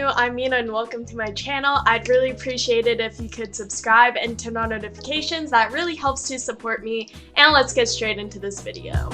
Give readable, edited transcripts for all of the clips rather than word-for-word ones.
new, I'm Mina and welcome to my channel. I'd really appreciate it if you could subscribe and turn on notifications. That really helps to support me, and let's get straight into this video.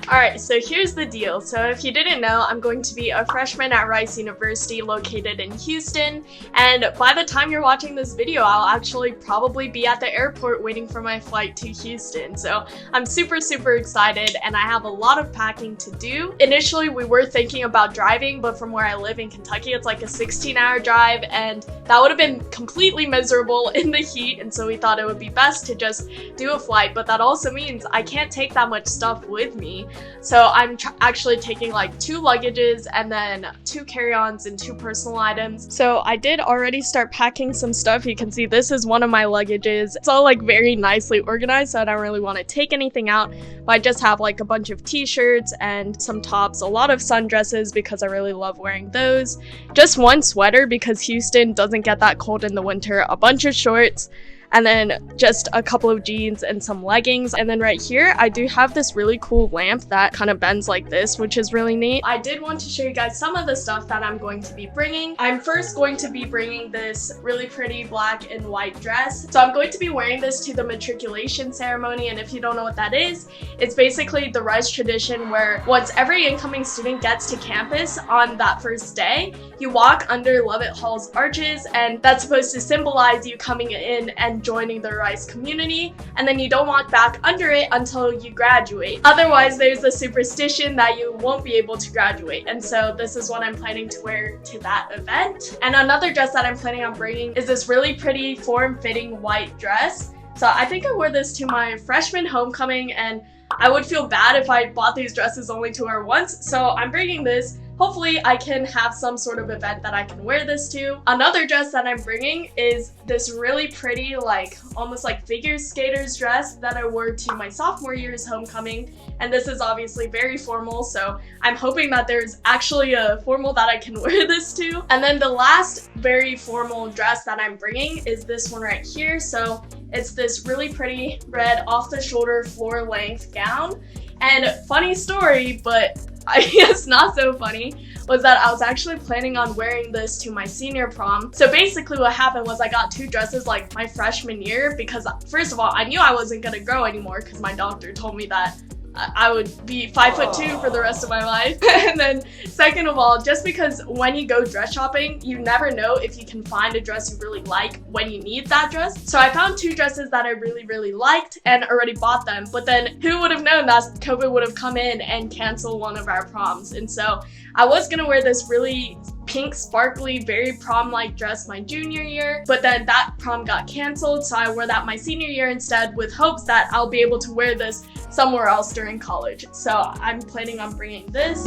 Alright, so here's the deal. So if you didn't know, I'm going to be a freshman at Rice University located in Houston, and by the time you're watching this video, I'll actually probably be at the airport waiting for my flight to Houston. So I'm super excited, and I have a lot of packing to do. Initially, we were thinking about driving, but from where I live in Kentucky, it's like a 16-hour drive, and that would have been completely miserable in the heat, and so we thought it would be best to just do a flight, but that also means I can't take that much stuff with me. So I'm actually taking like 2 luggages and then 2 carry-ons and 2 personal items. So I did already start packing some stuff. You can see this is one of my luggages. It's all like very nicely organized, so I don't really want to take anything out, but I just have like a bunch of t-shirts and some tops, a lot of sundresses because I really love wearing those, just 1 sweater because Houston doesn't get that cold in the winter, a bunch of shorts, and then just a couple of jeans and some leggings. And then right here, I do have this really cool lamp that kind of bends like this, which is really neat. I did want to show you guys some of the stuff that I'm going to be bringing. I'm first going to be bringing this really pretty black and white dress. So I'm going to be wearing this to the matriculation ceremony, and if you don't know what that is, it's basically the Rice tradition where once every incoming student gets to campus on that first day, you walk under Lovett Hall's arches, and that's supposed to symbolize you coming in and joining the Rice community, and then you don't walk back under it until you graduate. Otherwise, there's a superstition that you won't be able to graduate, and so this is what I'm planning to wear to that event. And another dress that I'm planning on bringing is this really pretty form-fitting white dress. So I think I wore this to my freshman homecoming, and I would feel bad if I bought these dresses only to wear once, so I'm bringing this. Hopefully I can have some sort of event that I can wear this to. Another dress that I'm bringing is this really pretty, like almost like figure skaters dress that I wore to my sophomore year's homecoming. And this is obviously very formal, so I'm hoping that there's actually a formal that I can wear this to. And then the last very formal dress that I'm bringing is this one right here. So it's this really pretty red off-the-shoulder floor-length gown. And funny story, but I guess not so funny, was that I was actually planning on wearing this to my senior prom. So basically what happened was I got 2 dresses like my freshman year because first of all, I knew I wasn't gonna grow anymore because my doctor told me that I would be 5'2" for the rest of my life. And then second of all, just because when you go dress shopping, you never know if you can find a dress you really like when you need that dress. So I found 2 dresses that I really liked and already bought them, but then who would have known that COVID would have come in and canceled one of our proms. And so I was gonna wear this really pink sparkly very prom-like dress my junior year, but then that prom got canceled, so I wore that my senior year instead with hopes that I'll be able to wear this somewhere else during college. So I'm planning on bringing this.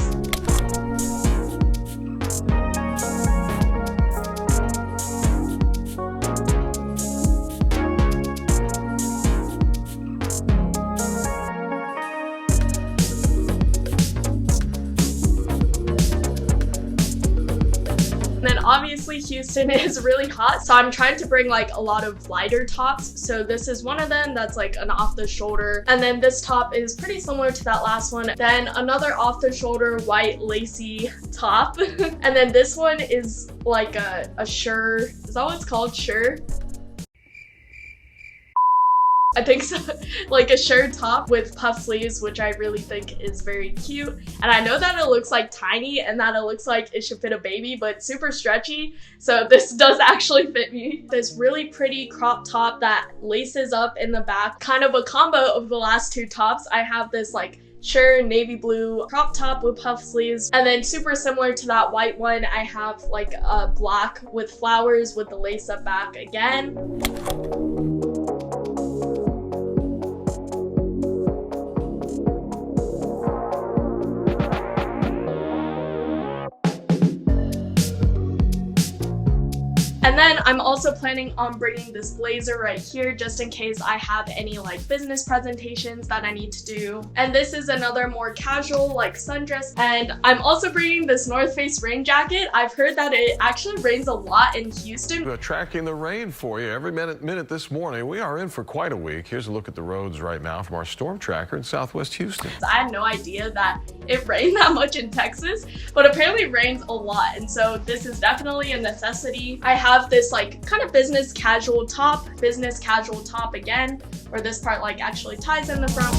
Then obviously Houston is really hot, so I'm trying to bring like a lot of lighter tops. So this is one of them that's like an off the shoulder, and then this top is pretty similar to that last one. Then another off the shoulder white lacy top. And then this one is like a shirt. Is that what it's called? Shirt? I think so. Like a shirt top with puff sleeves, which I really think is very cute. And I know that it looks like tiny and that it looks like it should fit a baby, but it's super stretchy. So this does actually fit me. This really pretty crop top that laces up in the back, kind of a combo of the last 2 tops. I have this like sheer navy blue crop top with puff sleeves, and then super similar to that white one, I have like a black with flowers with the lace up back again. And then I'm also planning on bringing this blazer right here just in case I have any like business presentations that I need to do. And this is another more casual like sundress. And I'm also bringing this North Face rain jacket. I've heard that it actually rains a lot in Houston. We're tracking the rain for you every minute this morning. We are in for quite a week. Here's a look at the roads right now from our storm tracker in Southwest Houston. I had no idea that it rained that much in Texas, but apparently it rains a lot. And so this is definitely a necessity. I have this like kind of business casual top again, where this part like actually ties in the front.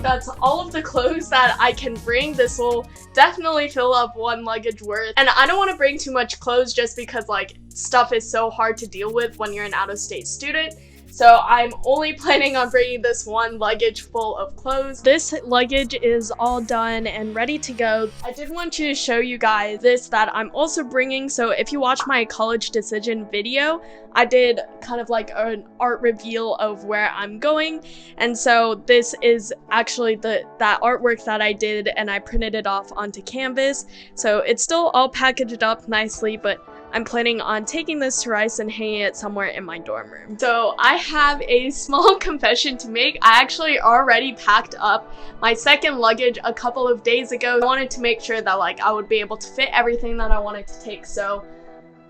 That's all of the clothes that I can bring. This will definitely fill up one luggage worth. And I don't want to bring too much clothes just because like stuff is so hard to deal with when you're an out-of-state student. So I'm only planning on bringing this one luggage full of clothes. This luggage is all done and ready to go. I did want to show you guys this that I'm also bringing. So if you watch my college decision video, I did kind of like an art reveal of where I'm going. And so this is actually that artwork that I did, and I printed it off onto canvas. So it's still all packaged up nicely, but I'm planning on taking this to Rice and hanging it somewhere in my dorm room. So I have a small confession to make. I actually already packed up my second luggage a couple of days ago. I wanted to make sure that like I would be able to fit everything that I wanted to take. So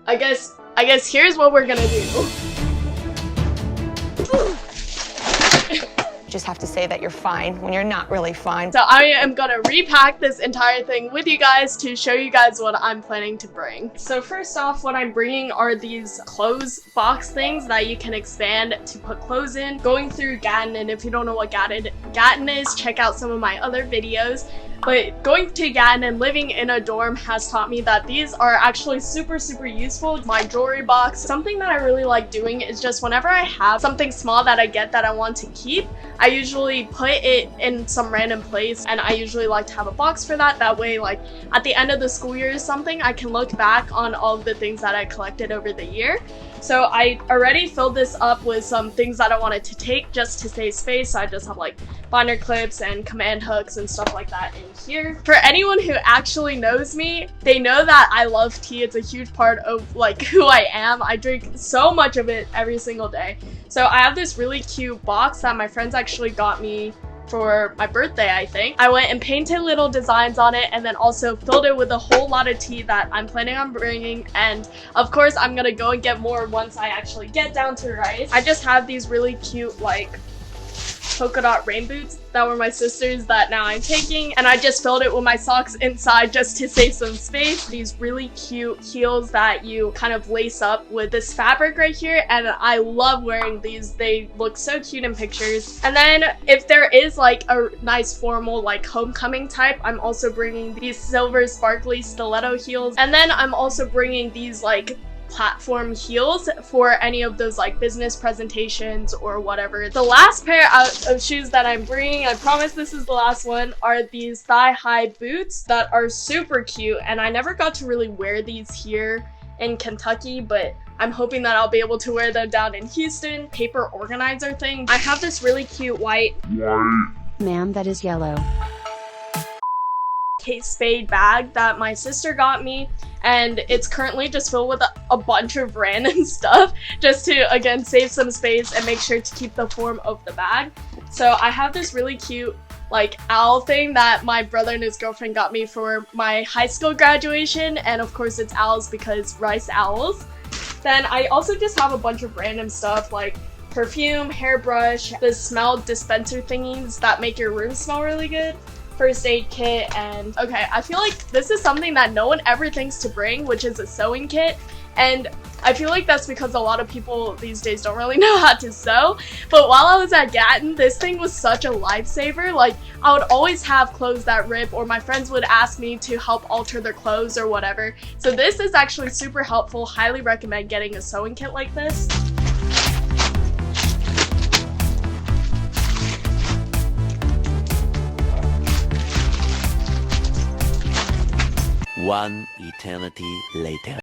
I guess here's what we're gonna do. Just have to say that you're fine when you're not really fine. So I am gonna repack this entire thing with you guys to show you guys what I'm planning to bring. So first off, what I'm bringing are these clothes box things that you can expand to put clothes in. Going through Gatton, and if you don't know what Gatton is, check out some of my other videos. But going to Gatton and living in a dorm has taught me that these are actually super useful. My jewelry box, something that I really like doing is just whenever I have something small that I get that I want to keep, I usually put it in some random place, and I usually like to have a box for that. That way, like at the end of the school year or something, I can look back on all of the things that I collected over the year. So I already filled this up with some things that I wanted to take just to save space. So I just have like binder clips and command hooks and stuff like that in here. For anyone who actually knows me, they know that I love tea. It's a huge part of like who I am. I drink so much of it every single day. So I have this really cute box that my friends actually got me for my birthday, I think. I went and painted little designs on it, and then also filled it with a whole lot of tea that I'm planning on bringing. And of course, I'm gonna go and get more once I actually get down to Rice. I just have these really cute like polka dot rain boots that were my sister's that now I'm taking, and I just filled it with my socks inside just to save some space. These really cute heels that you kind of lace up with this fabric right here, and I love wearing these. They look so cute in pictures. And then if there is like a nice formal like homecoming type, I'm also bringing these silver sparkly stiletto heels. And then I'm also bringing these like platform heels for any of those like business presentations or whatever. The last pair of shoes that I'm bringing, I promise this is the last one, are these thigh-high boots that are super cute, and I never got to really wear these here in Kentucky, but I'm hoping that I'll be able to wear them down in Houston. Paper organizer thing. I have this really cute white Ma'am, that is yellow Kate Spade bag that my sister got me, and it's currently just filled with a bunch of random stuff just to again save some space and make sure to keep the form of the bag. So I have this really cute like owl thing that my brother and his girlfriend got me for my high school graduation, and of course it's owls because Rice owls. Then I also just have a bunch of random stuff like perfume, hairbrush, the smell dispenser thingies that make your room smell really good, first aid kit, and okay, I feel like this is something that no one ever thinks to bring, which is a sewing kit. And I feel like that's because a lot of people these days don't really know how to sew. But while I was at Gatton, this thing was such a lifesaver. Like, I would always have clothes that rip, or my friends would ask me to help alter their clothes or whatever. So this is actually super helpful. Highly recommend getting a sewing kit like this. One eternity later.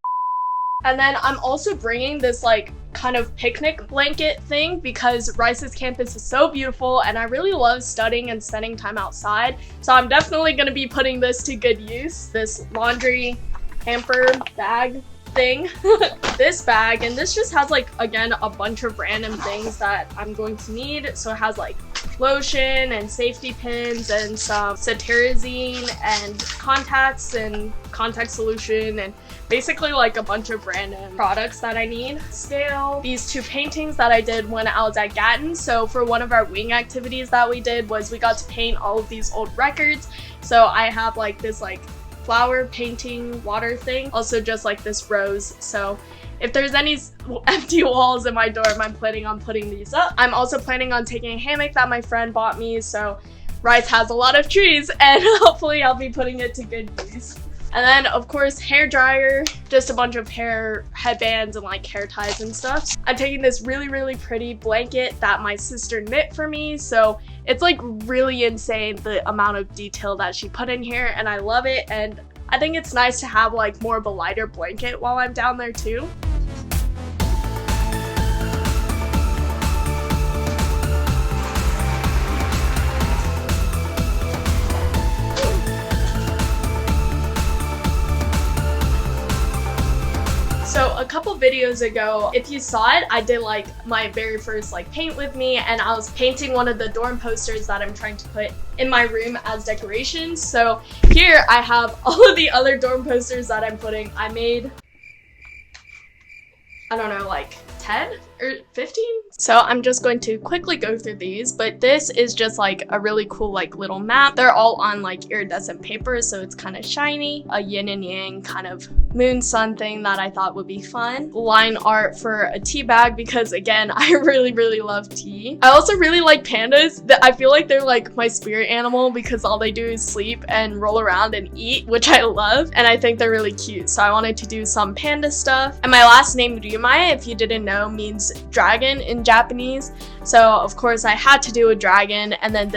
And then I'm also bringing this like kind of picnic blanket thing because Rice's campus is so beautiful and I really love studying and spending time outside. So I'm definitely going to be putting this to good use. This laundry hamper bag thing. This bag, and this just has like, again, a bunch of random things that I'm going to need. So it has like lotion and safety pins and some cetirizine and contacts and contact solution and basically like a bunch of random products that I need. Still, these two paintings that I did when I was at Gatton. So for one of our wing activities that we did was we got to paint all of these old records. So I have like this like flower painting water thing, also just like this rose. So if there's any empty walls in my dorm, I'm planning on putting these up. I'm also planning on taking a hammock that my friend bought me, so Rice has a lot of trees and hopefully I'll be putting it to good use. And then of course hair dryer, just a bunch of hair headbands and like hair ties and stuff. I'm taking this really pretty blanket that my sister knit for me, so it's like really insane the amount of detail that she put in here and I love it, and I think it's nice to have like more of a lighter blanket while I'm down there too. So a couple videos ago, if you saw it, I did like my very first like paint with me, and I was painting one of the dorm posters that I'm trying to put in my room as decorations. So here I have all of the other dorm posters that I'm putting. I made, I don't know, like 10 or 15? So I'm just going to quickly go through these, but this is just like a really cool like little map. They're all on like iridescent paper, so it's kind of shiny. A yin and yang kind of moon sun thing that I thought would be fun. Line art for a tea bag because again, I really love tea. I also really like pandas. I feel like they're like my spirit animal because all they do is sleep and roll around and eat, which I love, and I think they're really cute. So I wanted to do some panda stuff. And my last name, Ryumae, if you didn't know, means dragon in Japanese. So of course I had to do a dragon, and then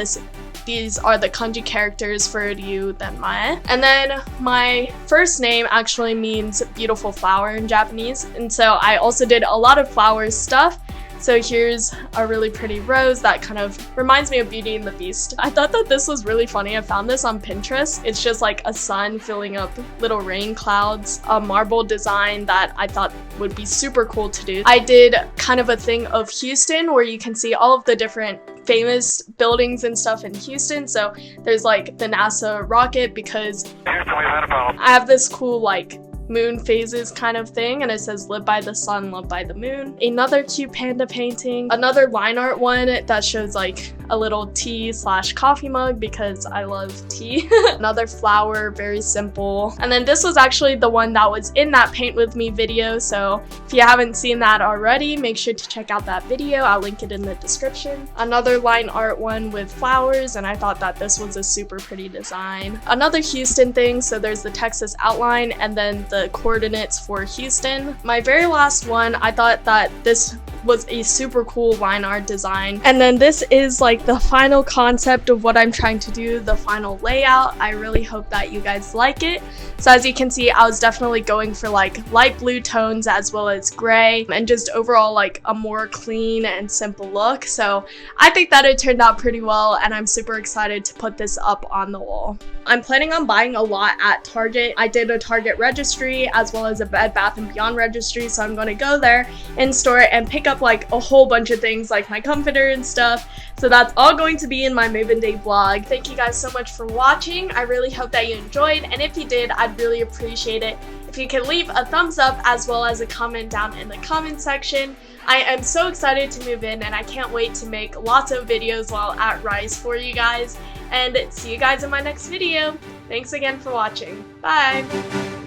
these are the kanji characters for Ryu, then Mae. And then my first name actually means beautiful flower in Japanese, and so I also did a lot of flowers stuff. So here's a really pretty rose that kind of reminds me of Beauty and the Beast. I thought that this was really funny. I found this on Pinterest. It's just like a sun filling up little rain clouds, a marble design that I thought would be super cool to do. I did kind of a thing of Houston where you can see all of the different famous buildings and stuff in Houston. So there's like the NASA rocket because I have this cool like moon phases kind of thing, and it says live by the sun, love by the moon. Another cute panda painting, another line art one that shows like a little tea / coffee mug because I love tea. Another flower, very simple. And then this was actually the one that was in that paint with me video, so if you haven't seen that already, make sure to check out that video. I'll link it in the description. Another line art one with flowers, and I thought that this was a super pretty design. Another Houston thing, so there's the Texas outline and then the coordinates for Houston. My very last one, I thought that this was a super cool line art design. And then this is like the final concept of what I'm trying to do, the final layout. I really hope that you guys like it. So as you can see, I was definitely going for like light blue tones as well as gray and just overall like a more clean and simple look. So I think that it turned out pretty well, and I'm super excited to put this up on the wall. I'm planning on buying a lot at Target. I did a Target registry as well as a Bed Bath & Beyond registry, so I'm going to go there in store and pick up like a whole bunch of things like my comforter and stuff. So that's all going to be in my move-in day vlog. Thank you guys so much for watching. I really hope that you enjoyed, and if you did, I'd really appreciate it if you could leave a thumbs up as well as a comment down in the comment section. I am so excited to move in, and I can't wait to make lots of videos while at Rice for you guys, and see you guys in my next video. Thanks again for watching. Bye!